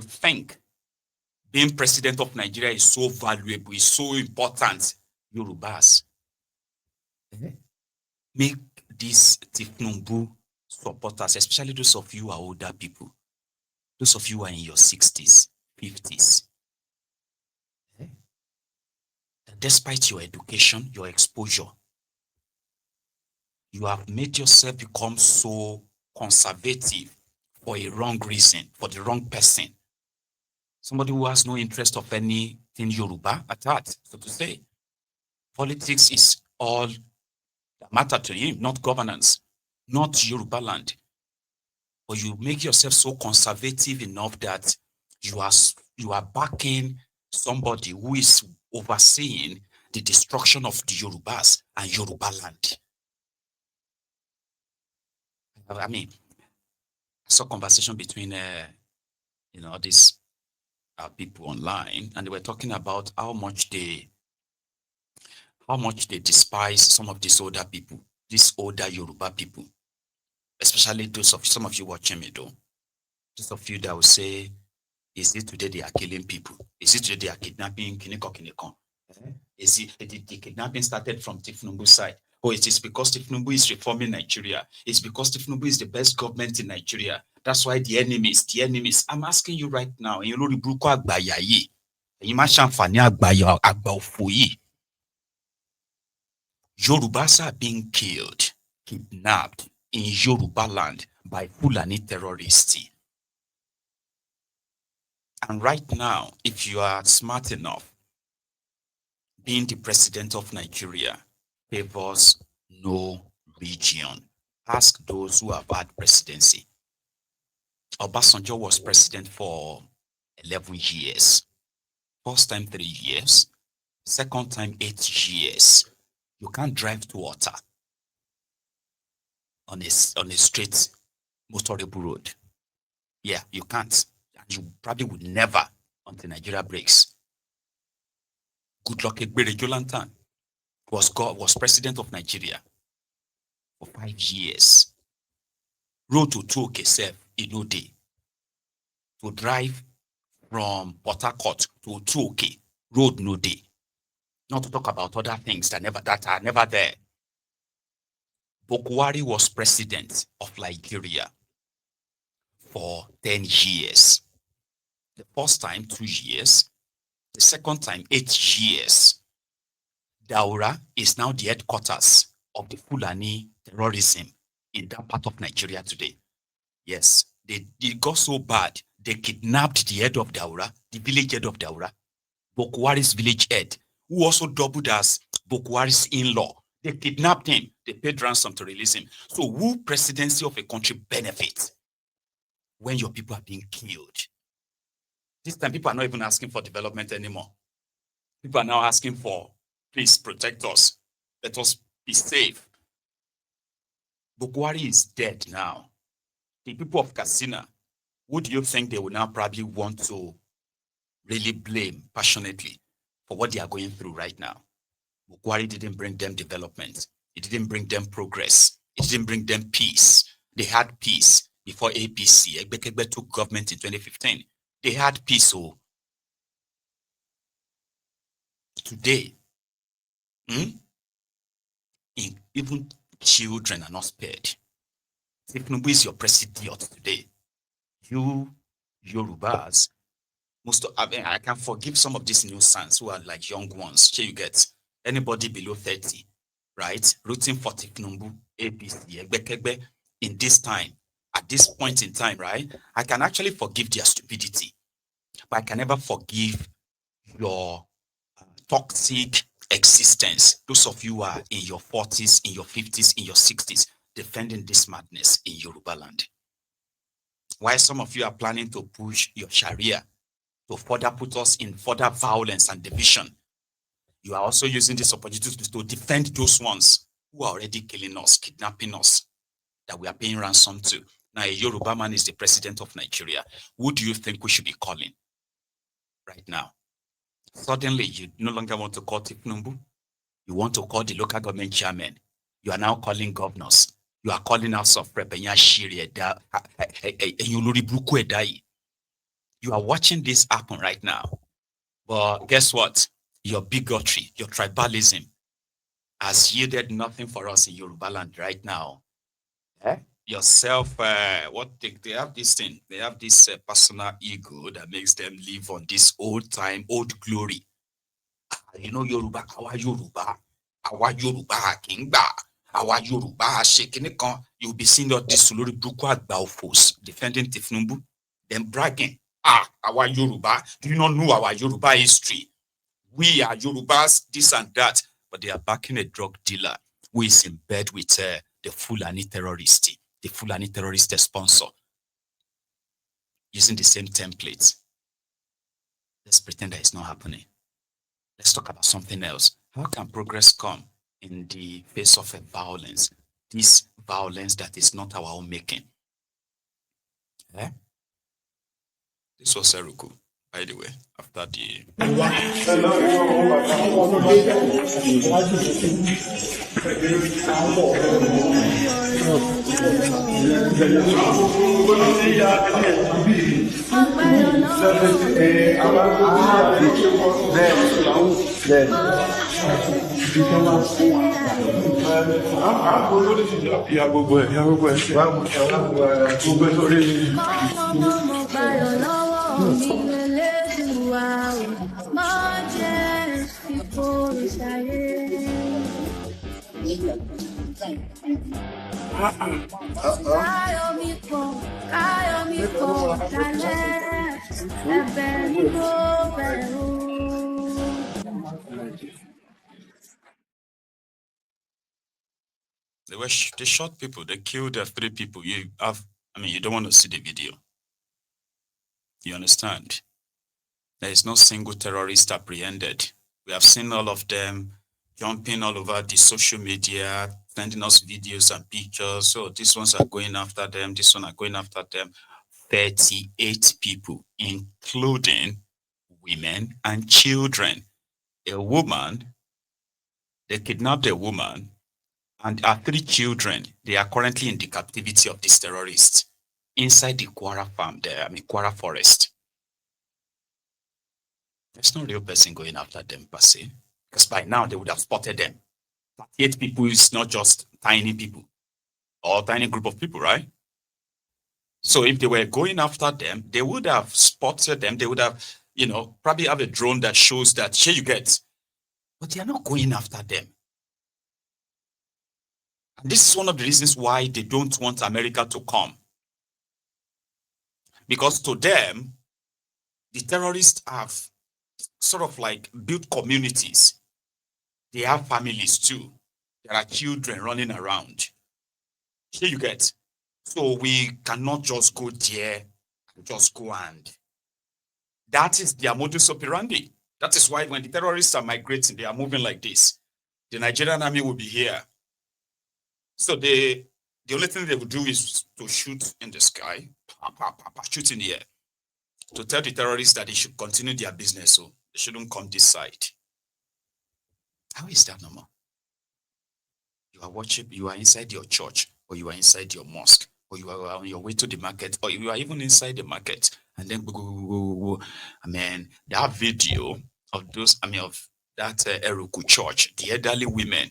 think being president of Nigeria is so valuable, is so important, Yorubas, make these Tifnumbu supporters, especially those of you who are older people, those of you who are in your 60s, 50s, despite your education, your exposure, you have made yourself become so conservative for a wrong reason, for the wrong person. Somebody who has no interest of anything Yoruba at heart, so to say. Politics is all that matter to him, not governance, not Yorubaland. But you make yourself so conservative enough that you are backing somebody who is overseeing the destruction of the Yorubas and Yorubaland. I mean, I saw a conversation between these people online, and they were talking about how much they despise some of these older people, these older Yoruba people, especially some of you watching me though. Those of you that will say, is it today they are killing people? Is it today they are kidnapping Kiniko? Is it the kidnapping started from Tifnumbu's side? Or it is because Tifnumbu is reforming Nigeria? It's because Tifnumbu is the best government in Nigeria. That's why the enemies. I'm asking you right now, Yorubas are being killed, kidnapped in Yorubaland by Fulani terrorists. And right now, if you are smart enough, being the president of Nigeria favors no region. Ask those who have had presidency. Obasanjo was president for 11 years. First time 3 years. Second time 8 years. You can't drive to water on a straight motorable road. Yeah, you can't. And you probably would never until Nigeria breaks. Goodluck Ebele Jonathan was president of Nigeria for 5 years. Road to Toke self in no day. To drive from Port Harcourt to Toke, road no day. Not to talk about other things that are never there. Bokwari was president of Nigeria for 10 years. The first time, 2 years. The second time, 8 years. Daura is now the headquarters of the Fulani terrorism in that part of Nigeria today. Yes, they got so bad, they kidnapped the head of Daura, the village head of Daura, Bokwari's village head, who also doubled as Bokwari's in-law. They kidnapped him. They paid ransom to release him. So who presidency of a country benefits when your people are being killed? This time, people are not even asking for development anymore. People are now asking for, please protect us. Let us be safe. Bokwari is dead now. The people of Katsina, who do you think they will now probably want to really blame passionately for what they are going through right now? Bokwari didn't bring them development. It didn't bring them progress. It didn't bring them peace. They had peace before APC. Egbekegbe took government in 2015. They had peace. So today, even children are not spared. Tifnumbu is your president today. You Yorubas, I can forgive some of these new sons who are like young ones. Here you get anybody below 30, right? Rooting for Tifnumbu, APC, Egbekegbe in this time, at this point in time, right? I can actually forgive their stupidity, but I can never forgive your toxic existence. Those of you who are in your 40s, in your 50s, in your 60s, defending this madness in Yorubaland. Why some of you are planning to push your Sharia to further put us in further violence and division. You are also using this opportunity to defend those ones who are already killing us, kidnapping us, that we are paying ransom to. Now, a Yoruba man is the president of Nigeria. Who do you think we should be calling right now? Suddenly, you no longer want to call Tifnumbu. You want to call the local government chairman. You are now calling governors. You are calling House of Rep. You are watching this happen right now. But guess what? Your bigotry, your tribalism has yielded nothing for us in Yoruba land right now. Eh? Yourself, what they have this thing, they have this personal ego that makes them live on this old time, old glory. You know, Yoruba, our Yoruba, Kingba, our Yoruba, shaking kan. You'll be seeing all this Suluri Buku Agbaofos defending Tifnumbu, then bragging. Our Yoruba, do you not know our Yoruba history? We are Yorubas, this and that. But they are backing a drug dealer who is in bed with the Fulani terrorist, the Fulani terrorist sponsor, using the same templates. Let's pretend that it's not happening. Let's talk about something else. How can progress come in the face of a violence? This violence that is not our own making. Eh? This was Seruku, by the way, after the. They shot people. They killed 3 people. You don't want to see the video. You understand? There is no single terrorist apprehended. We have seen all of them jumping all over the social media, sending us videos and pictures. So these ones are going after them. This one are going after them. 38 people, including women and children. A woman, they kidnapped a woman, and her 3 children, they are currently in the captivity of these terrorists inside the Kwara farm there, Kwara forest. There's no real person going after them per se, because by now they would have spotted them. 38 people is not just tiny people or tiny group of people, right? So if they were going after them, they would have spotted them. They would have, probably have a drone that shows that, here you get. But they are not going after them. And this is one of the reasons why they don't want America to come. Because to them, the terrorists have sort of like built communities. They have families too. There are children running around. Here you get. So we cannot just go there and just go and. That is their modus operandi. That is why when the terrorists are migrating, they are moving like this. The Nigerian army will be here. So the only thing they will do is to shoot in the sky, shoot in the air, to tell the terrorists that they should continue their business. So they shouldn't come this side. How is that normal? You are inside your church, or you are inside your mosque, or you are on your way to the market, or you are even inside the market, and then go. That video of those, of that Eruku church, the elderly women,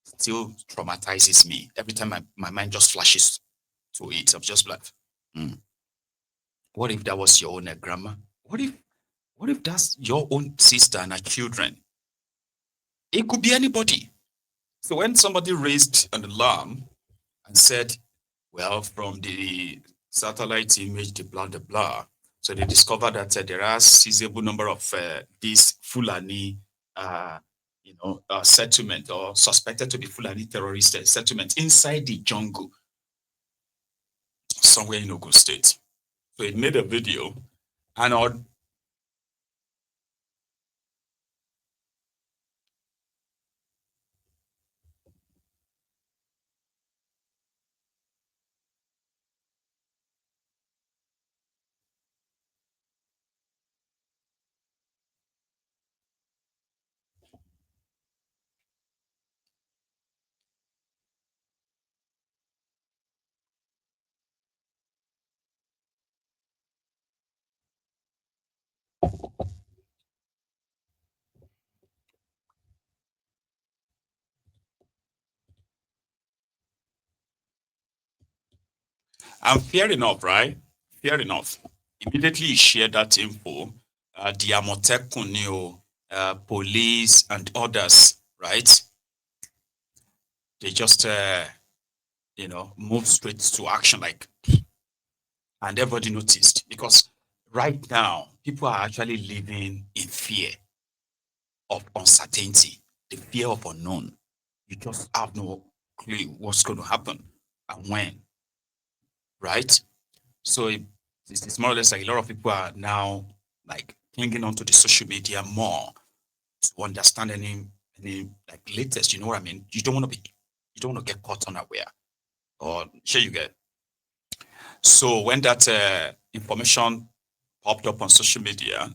still traumatizes me. Every time my mind just flashes to it, I'm just like, what if that was your own grandma? What if that's your own sister and her children? It could be anybody. So when somebody raised an alarm and said, well, from the satellite image, the blah. So they discovered that there are a sizable number of these Fulani, settlement, or suspected to be Fulani terrorist settlement inside the jungle somewhere in Ogun State. So it made a video, and And fair enough, right? Fair enough. Immediately he shared that info, the Amotekun, police and others, right? They just, moved straight to action, like, and everybody noticed because right now people are actually living in fear of uncertainty, the fear of unknown. You just have no clue what's going to happen and when, right? So it's more or less like a lot of people are now like clinging onto the social media more to understand any like latest. You know what I mean? You don't want to get caught unaware, or sure you get. So when that information popped up on social media,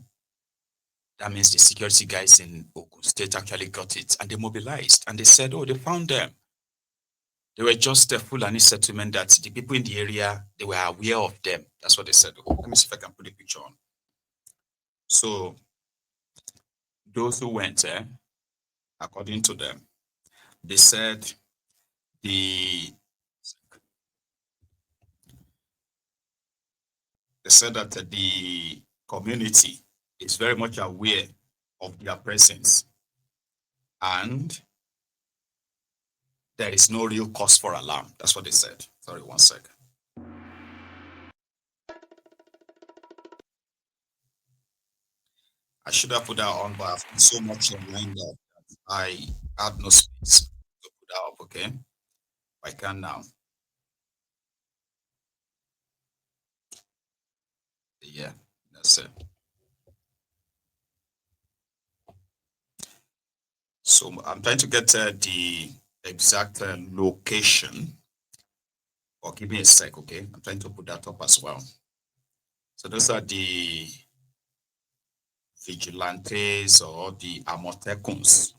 that means the security guys in Ogun State actually got it and they mobilized and they said, oh, they found them. They were just a Fulani settlement that the people in the area, they were aware of them. That's what they said. Oh, let me see if I can put a picture on. So those who went, according to them, they said the that the community is very much aware of their presence and there is no real cause for alarm. That's what they said. Sorry, one second. I should have put that on, but I've been so much online that I had no space to put that up, okay? I can now. Yeah, that's it. So I'm trying to get the exact location. Or give me a sec, okay? I'm trying to put that up as well. So those are the vigilantes or the Amotekuns.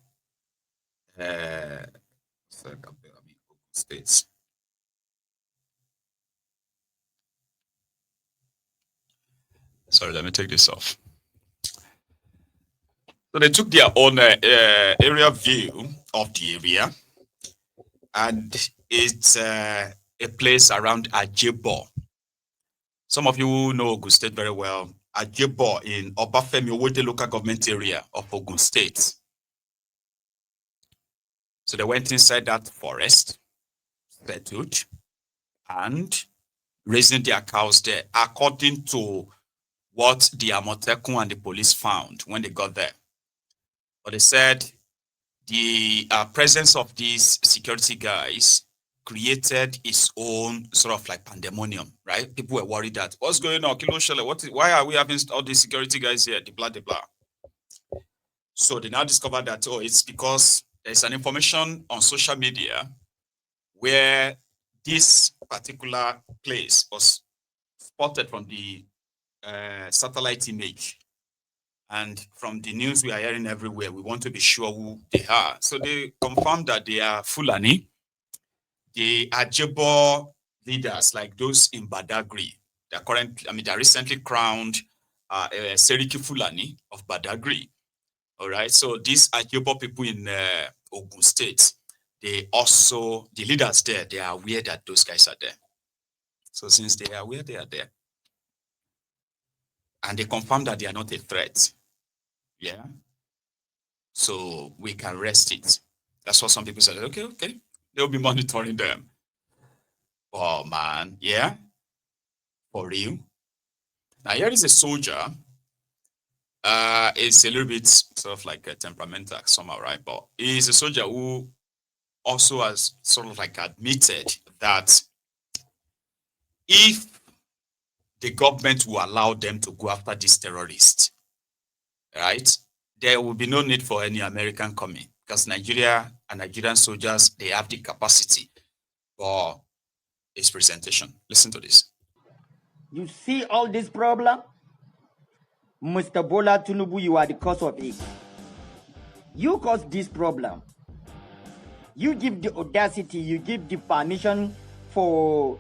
States. Sorry, let me take this off. So they took their own area view of the area, and it's a place around Ajebo. Some of you know Ogun State very well. Ajebo in Obafemi Owode local government area of Ogun State. So they went inside that forest, settled, and raising their cows there, according to what the Amotekun and the police found when they got there. But they said the presence of these security guys created its own sort of like pandemonium, right? People were worried that what's going on, Kilo Shele, why are we having all these security guys here? The blah, the blah. So they now discovered that, oh, it's because there's an information on social media where this particular place was spotted from the satellite image. And from the news we are hearing everywhere, we want to be sure who they are. So they confirmed that they are Fulani. They are Ajebo leaders, like those in Badagry. They're recently crowned Seriki Fulani of Badagry. All right. So these Ajebo people in Ogun State, the leaders there, they are aware that those guys are there. So since they are aware they are there, and they confirm that they are not a threat, yeah, so we can rest it. That's what some people said. Okay, they'll be monitoring them. Oh man, yeah, for real. Now here is a soldier. It's a little bit sort of like a temperamental somehow, right? But he's a soldier who also has sort of like admitted that if the government will allow them to go after these terrorists, right, there will be no need for any American coming because Nigeria and Nigerian soldiers, they have the capacity for his presentation. Listen to this. You see all this problem? Mr. Bola Tinubu, you are the cause of it. You caused this problem. You give the audacity, you give the permission for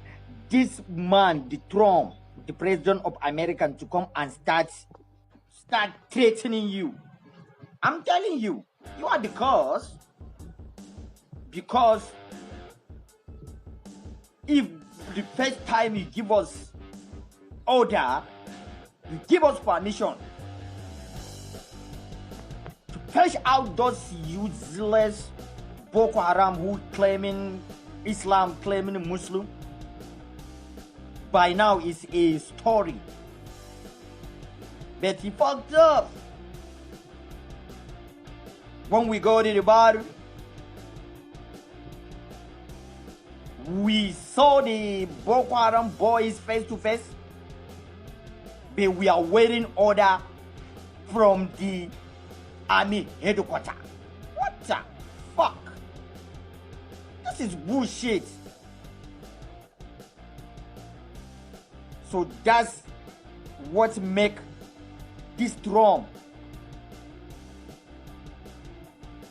this man, the Trump, the president of America, to come and start start threatening you. I'm telling you, you are the cause. Because if the first time you give us order, you give us permission to fetch out those useless Boko Haram who claiming Islam, claiming Muslim, by now it's a story. But he fucked up. When we go to the bar, we saw the Boko Haram boys face to face, but we are waiting order from the army headquarters. What the fuck? This is bullshit. So that's what make this drum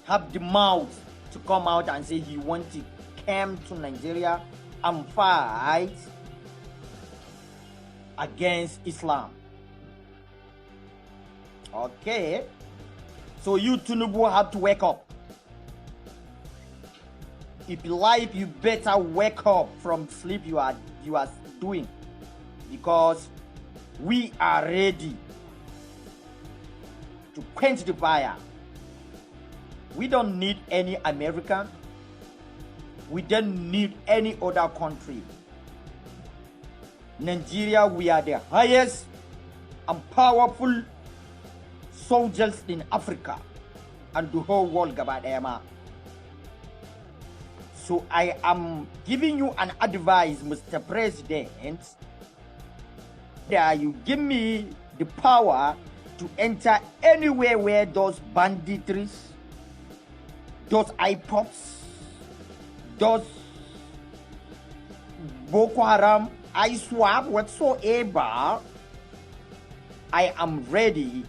have the mouth to come out and say he wants to come to Nigeria and fight against Islam. Okay, so you Tinubu have to wake up. If you like, you better wake up from sleep you are doing, because we are ready to quench the fire. We don't need any American. We don't need any other country. Nigeria, we are the highest and powerful soldiers in Africa and the whole world. So I am giving you an advice, Mr. President, that you give me the power to enter anywhere where those banditries, those IPOPs, those Boko Haram, ISWAP, whatsoever, I am ready.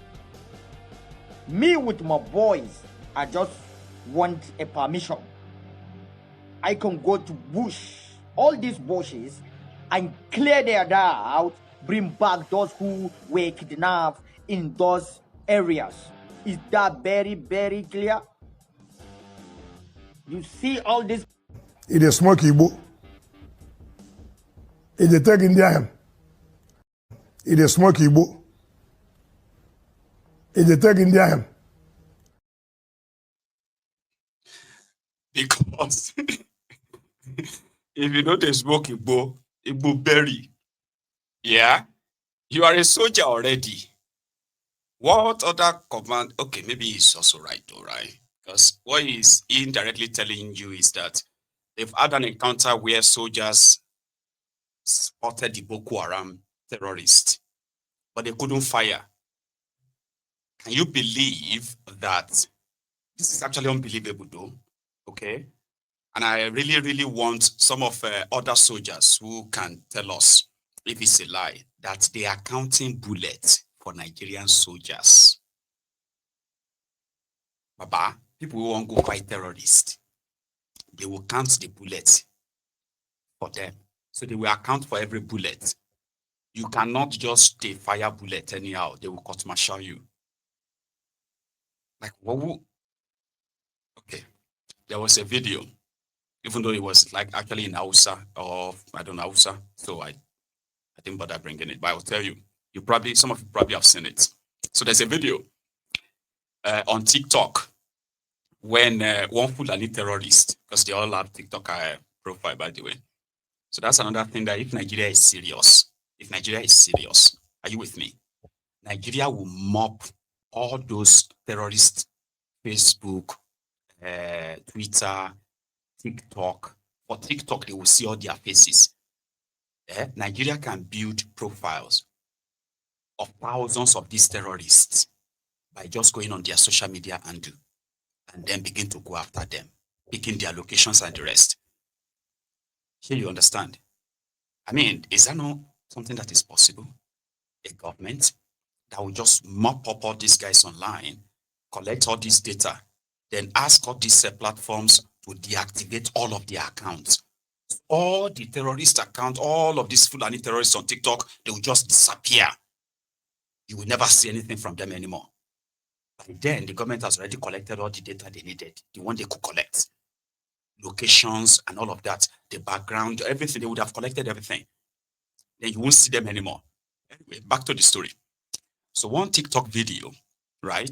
Me with my boys, I just want a permission. I can go to bush, all these bushes, and clear their out, bring back those who were kidnapped in those areas. Is that very, very clear? You see all this. It is smoke Igbo. It is take Indian. It is smoke Igbo. It is take Indian. Because if you know the smoke Igbo berry, yeah, you are a soldier already. What other command? Okay, maybe he's also right, though, right? Because what he's indirectly telling you is that they've had an encounter where soldiers spotted the Boko Haram terrorists, but they couldn't fire. Can you believe that? This is actually unbelievable, though. Okay. And I really, really want some of other soldiers who can tell us if it's a lie that they are counting bullets for Nigerian soldiers. Baba, people who won't go fight terrorists, they will count the bullets for them. So they will account for every bullet. You cannot just fire bullet anyhow. They will court-martial you. Like, what will... Okay. There was a video, even though it was like actually in Hausa, or I don't know Hausa, so I didn't bother bringing it, but I will tell you, some of you probably have seen it. So there's a video on TikTok when one Fulani terrorist, because they all have TikTok profile, by the way. So that's another thing, that if Nigeria is serious, are you with me? Nigeria will mop all those terrorist Facebook, Twitter, TikTok. For TikTok, they will see all their faces. Nigeria can build profiles of thousands of these terrorists by just going on their social media and then begin to go after them, picking their locations and the rest. Here you understand. I mean, is that not something that is possible? A government that will just mop up all these guys online, collect all this data, then ask all these platforms to deactivate all of their accounts. All the terrorist accounts, all of these Fulani terrorists on TikTok, they will just disappear. You will never see anything from them anymore. By then, the government has already collected all the data they needed, the one they could collect. Locations and all of that, the background, everything, they would have collected everything. Then you won't see them anymore. Anyway, back to the story. So one TikTok video, right?